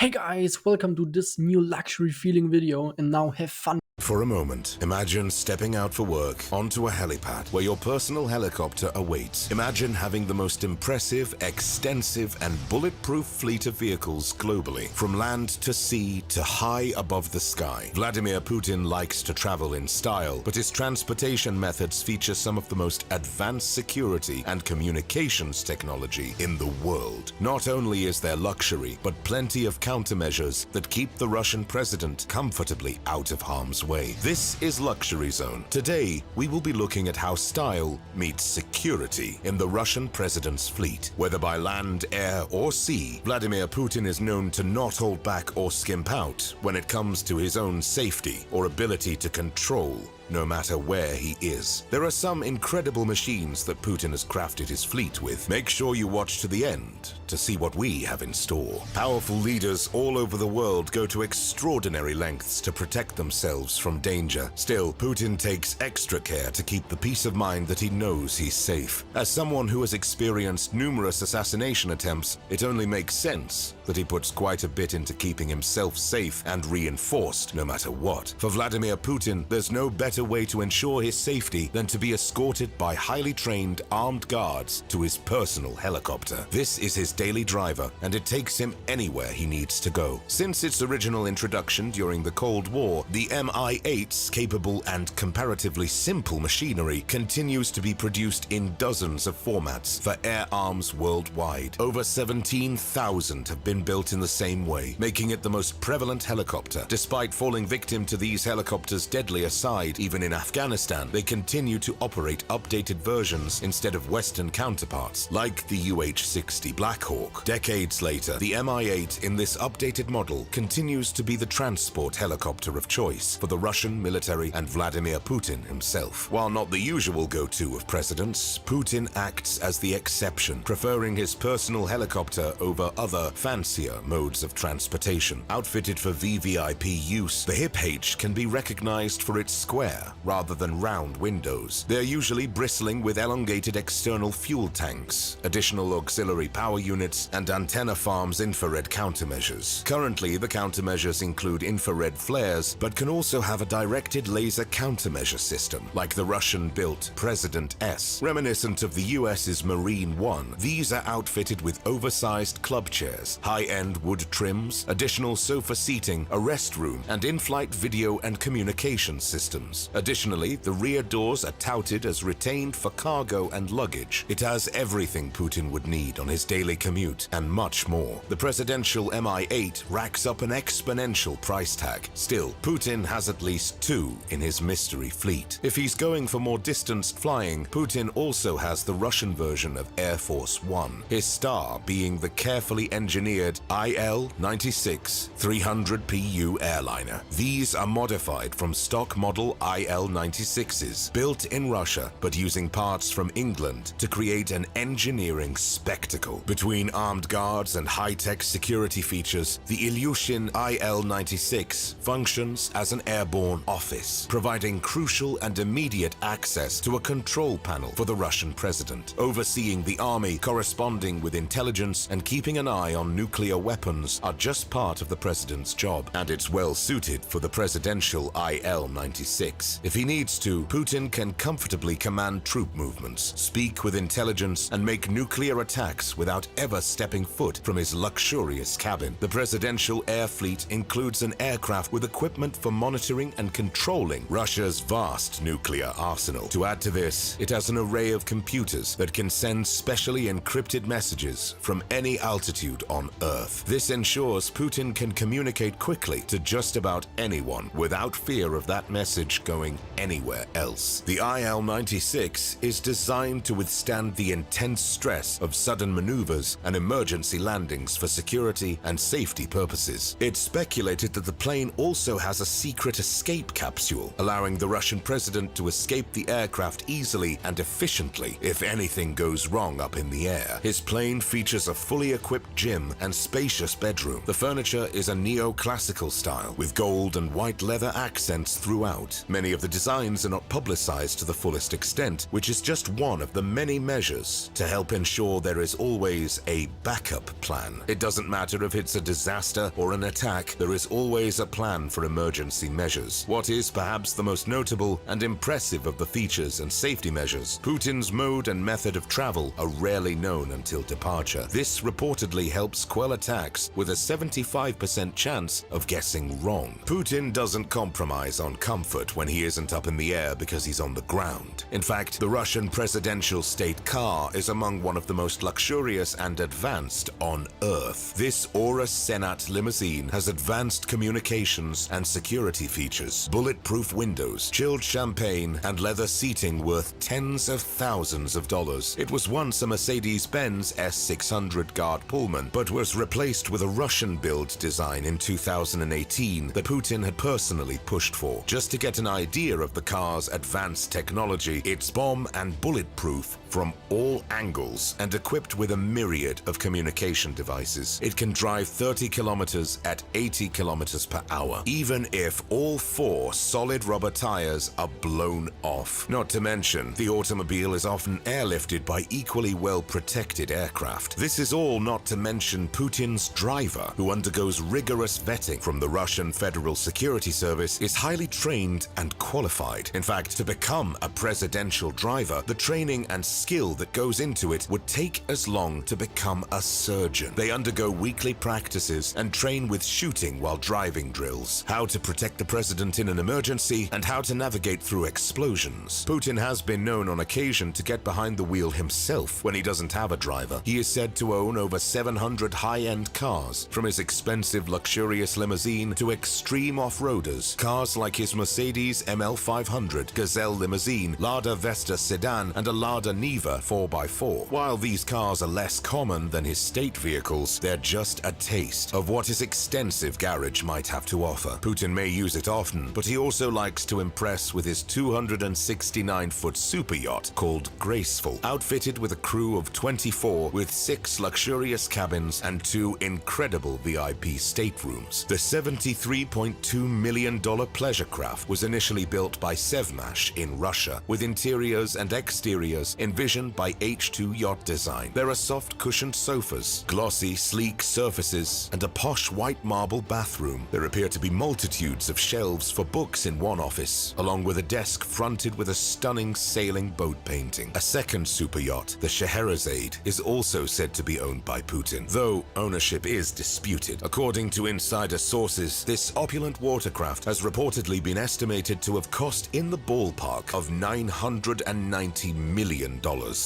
Hey guys, welcome to this new luxury feeling video and now have fun. For a moment, imagine stepping out for work onto a helipad where your personal helicopter awaits. Imagine having the most impressive, extensive and bulletproof fleet of vehicles globally, from land to sea to high above the sky. Vladimir Putin likes to travel in style, but his transportation methods feature some of the most advanced security and communications technology in the world. Not only is there luxury, but plenty of countermeasures that keep the Russian president comfortably out of harm's way. This is Luxury Zone. Today, we will be looking at how style meets security in the Russian president's fleet. Whether by land, air, or sea, Vladimir Putin is known to not hold back or skimp out when it comes to his own safety or ability to control, no matter where he is. There are some incredible machines that Putin has crafted his fleet with. Make sure you watch to the end to see what we have in store. Powerful leaders all over the world go to extraordinary lengths to protect themselves from danger. Still, Putin takes extra care to keep the peace of mind that he knows he's safe. As someone who has experienced numerous assassination attempts, it only makes sense that he puts quite a bit into keeping himself safe and reinforced no matter what. For Vladimir Putin, there's no better way to ensure his safety than to be escorted by highly trained armed guards to his personal helicopter. This is his daily driver, and it takes him anywhere he needs to go. Since its original introduction during the Cold War, the Mi-8's capable and comparatively simple machinery continues to be produced in dozens of formats for air arms worldwide. Over 17,000 have been built in the same way, making it the most prevalent helicopter. Despite falling victim to these helicopters' deadlier side, even in Afghanistan, they continue to operate updated versions instead of Western counterparts, like the UH-60 Black Hawk. Decades later, the Mi-8 in this updated model continues to be the transport helicopter of choice for the Russian military and Vladimir Putin himself. While not the usual go-to of presidents, Putin acts as the exception, preferring his personal helicopter over other, fancier modes of transportation. Outfitted for VVIP use, the hip H can be recognized for its square rather than round windows. They're usually bristling with elongated external fuel tanks, additional auxiliary power units, and antenna farms infrared countermeasures. Currently, the countermeasures include infrared flares, but can also have a directed laser countermeasure system, like the Russian-built President S. Reminiscent of the US's Marine One, these are outfitted with oversized club chairs, high-end wood trims, additional sofa seating, a rest room, and in-flight video and communication systems. Additionally, the rear doors are touted as retained for cargo and luggage. It has everything Putin would need on his daily commute, and much more. The presidential Mi-8 racks up an exponential price tag. Still, Putin has at least two in his mystery fleet. If he's going for more distanced flying, Putin also has the Russian version of Air Force One, his star being the carefully engineered IL-96 300PU airliner. These are modified from stock model IL-96s, built in Russia but using parts from England to create an engineering spectacle. Between armed guards and high-tech security features, the Ilyushin IL-96 functions as an airborne office, providing crucial and immediate access to a control panel for the Russian president. Overseeing the army, corresponding with intelligence, and keeping an eye on nuclear weapons are just part of the president's job, and it's well suited for the presidential IL-96. If he needs to, Putin can comfortably command troop movements, speak with intelligence, and make nuclear attacks without ever stepping foot from his luxurious cabin. The presidential air fleet includes an aircraft with equipment for monitoring and controlling Russia's vast nuclear arsenal. To add to this, it has an array of computers that can send specially encrypted messages from any altitude on Earth. This ensures Putin can communicate quickly to just about anyone without fear of that message going anywhere else. The IL-96 is designed to withstand the intense stress of sudden maneuvers and emergency landings for security and safety purposes. It's speculated that the plane also has a secret escape capsule, allowing the Russian president to escape the aircraft easily and efficiently if anything goes wrong up in the air. His plane features a fully equipped gym and spacious bedroom. The furniture is a neo-classical style with gold and white leather accents throughout. Many Many of the designs are not publicized to the fullest extent, which is just one of the many measures to help ensure there is always a backup plan. It doesn't matter if it's a disaster or an attack, there is always a plan for emergency measures. What is perhaps the most notable and impressive of the features and safety measures, Putin's mode and method of travel are rarely known until departure. This reportedly helps quell attacks with a 75% chance of guessing wrong. Putin doesn't compromise on comfort when he isn't up in the air because he's on the ground. In fact, the Russian presidential state car is among one of the most luxurious and advanced on Earth. This Aura Senat limousine has advanced communications and security features, bulletproof windows, chilled champagne, and leather seating worth tens of thousands of dollars. It was once a Mercedes-Benz S600 Guard Pullman, but was replaced with a Russian-built design in 2018 that Putin had personally pushed for. Just to get an idea of the car's advanced technology, it's bomb and bulletproof from all angles and equipped with a myriad of communication devices. It can drive 30 kilometers at 80 kilometers per hour, even if all four solid rubber tires are blown off. Not to mention, the automobile is often airlifted by equally well-protected aircraft. This is all not to mention Putin's driver, who undergoes rigorous vetting from the Russian Federal Security Service, is highly trained and qualified. In fact, to become a presidential driver, the training and skill that goes into it would take as long to become a surgeon. They undergo weekly practices and train with shooting while driving drills, how to protect the president in an emergency, and how to navigate through explosions. Putin has been known on occasion to get behind the wheel himself when he doesn't have a driver. He is said to own over 700 high-end cars, from his expensive luxurious limousine to extreme off-roaders. Cars like his Mercedes ML500, Gazelle limousine, Lada Vesta sedan, and a Lada Niva 4x4. While these cars are less common than his state vehicles, they're just a taste of what his extensive garage might have to offer. Putin may use it often, but he also likes to impress with his 269-foot super yacht called Graceful, outfitted with a crew of 24 with 6 luxurious cabins and 2 incredible VIP staterooms. The $73.2 million pleasure craft was initially built by Sevmash in Russia, with interiors and exteriors envisioned by H2 Yacht Design. There are soft cushioned sofas, glossy, sleek surfaces, and a posh white marble bathroom. There appear to be multitudes of shelves for books in one office, along with a desk fronted with a stunning sailing boat painting. A second super yacht, the Scheherazade, is also said to be owned by Putin, though ownership is disputed. According to insider sources, this opulent watercraft has reportedly been estimated to have cost in the ballpark of $990 million.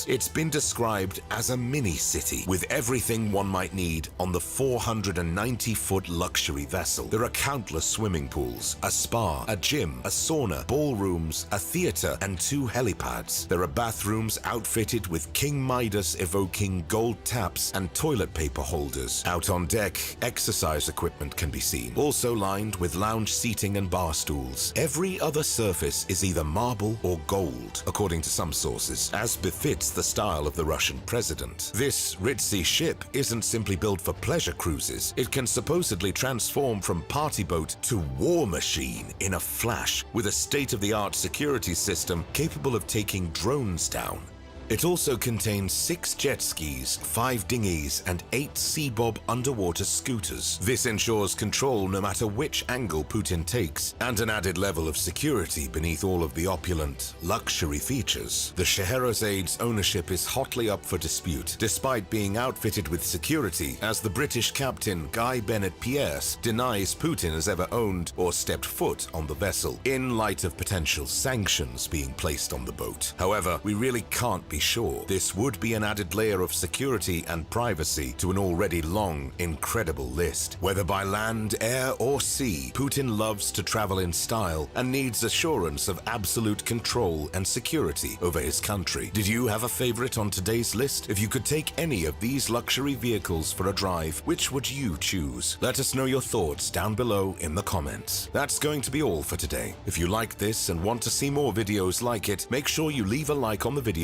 It's been described as a mini-city, with everything one might need on the 490-foot luxury vessel. There are countless swimming pools, a spa, a gym, a sauna, ballrooms, a theater, and 2 helipads. There are bathrooms outfitted with King Midas-evoking gold taps and toilet paper holders. Out on deck, exercise equipment can be seen, also lined with lounge seating and bar stools. Every other surface is either marble or gold, according to some sources, as befits the style of the Russian president. This ritzy ship isn't simply built for pleasure cruises. It can supposedly transform from party boat to war machine in a flash, with a state-of-the-art security system capable of taking drones down. It also contains 6 jet skis, 5 dinghies, and 8 Seabob underwater scooters. This ensures control no matter which angle Putin takes, and an added level of security beneath all of the opulent luxury features. The Scheherazade's ownership is hotly up for dispute, despite being outfitted with security, as the British captain Guy Bennett Pierce denies Putin has ever owned or stepped foot on the vessel, in light of potential sanctions being placed on the boat. However, we really can't be sure. This would be an added layer of security and privacy to an already long, incredible list. Whether by land, air, or sea, Putin loves to travel in style and needs assurance of absolute control and security over his country. Did you have a favorite on today's list? If you could take any of these luxury vehicles for a drive, which would you choose? Let us know your thoughts down below in the comments. That's going to be all for today. If you like this and want to see more videos like it, make sure you leave a like on the video